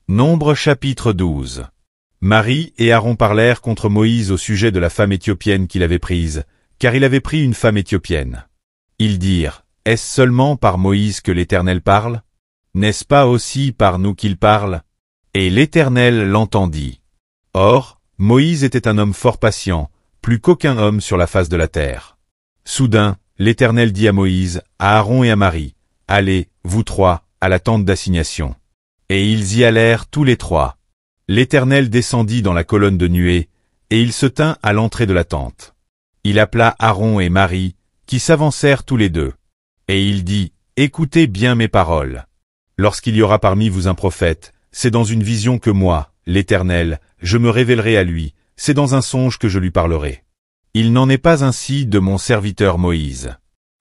Nombre chapitre 12. Marie et Aaron parlèrent contre Moïse au sujet de la femme éthiopienne qu'il avait prise, car il avait pris une femme éthiopienne. Ils dirent, est-ce seulement par Moïse que l'Éternel parle? N'est-ce pas aussi par nous qu'il parle? Et l'Éternel l'entendit. Or, Moïse était un homme fort patient, plus qu'aucun homme sur la face de la terre. Soudain, l'Éternel dit à Moïse, à Aaron et à Marie, allez, vous trois, à la tente d'assignation. Et ils y allèrent tous les trois. L'Éternel descendit dans la colonne de nuée, et il se tint à l'entrée de la tente. Il appela Aaron et Marie, qui s'avancèrent tous les deux. Et il dit, écoutez bien mes paroles. Lorsqu'il y aura parmi vous un prophète, c'est dans une vision que moi, l'Éternel, je me révélerai à lui, c'est dans un songe que je lui parlerai. Il n'en est pas ainsi de mon serviteur Moïse.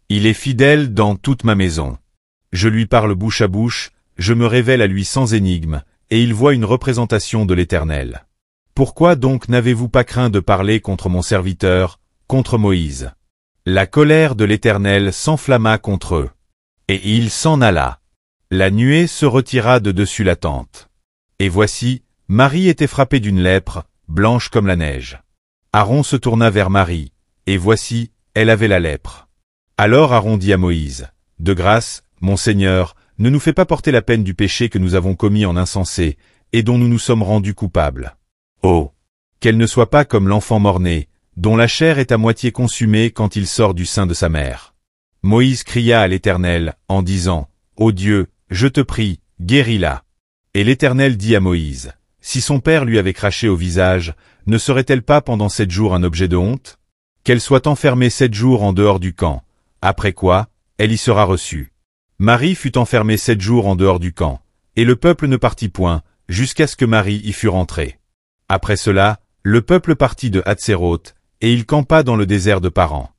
Il est fidèle dans toute ma maison. Je lui parle bouche à bouche, je me révèle à lui sans énigme, et il voit une représentation de l'Éternel. Pourquoi donc n'avez-vous pas craint de parler contre mon serviteur, contre Moïse? La colère de l'Éternel s'enflamma contre eux. Et il s'en alla. La nuée se retira de dessus la tente. Et voici, Marie était frappée d'une lèpre, blanche comme la neige. Aaron se tourna vers Marie, et voici, elle avait la lèpre. Alors Aaron dit à Moïse, de grâce, mon Seigneur, ne nous fais pas porter la peine du péché que nous avons commis en insensé, et dont nous nous sommes rendus coupables. Oh! Qu'elle ne soit pas comme l'enfant mort-né, dont la chair est à moitié consumée quand il sort du sein de sa mère. Moïse cria à l'Éternel, en disant, ô Dieu, je te prie, guéris-la. Et l'Éternel dit à Moïse, si son père lui avait craché au visage, ne serait-elle pas pendant 7 jours un objet de honte? Qu'elle soit enfermée 7 jours en dehors du camp, après quoi, elle y sera reçue. Marie fut enfermée 7 jours en dehors du camp, et le peuple ne partit point, jusqu'à ce que Marie y fût rentrée. Après cela, le peuple partit de Hatséroth, et il campa dans le désert de Paran.